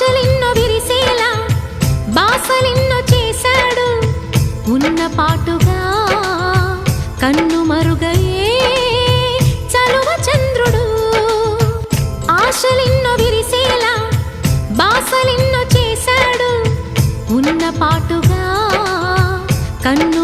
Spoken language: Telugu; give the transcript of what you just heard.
ఆశలెన్నో విరిసేలా బాసలెన్నో చేశాడు ఉన్న పాటుగా కన్ను మరుగయే చలువ చంద్రుడు ఆశలెన్నో విరిసేలా బాసలెన్నో చేశాడు ఉన్న పాటుగా కన్ను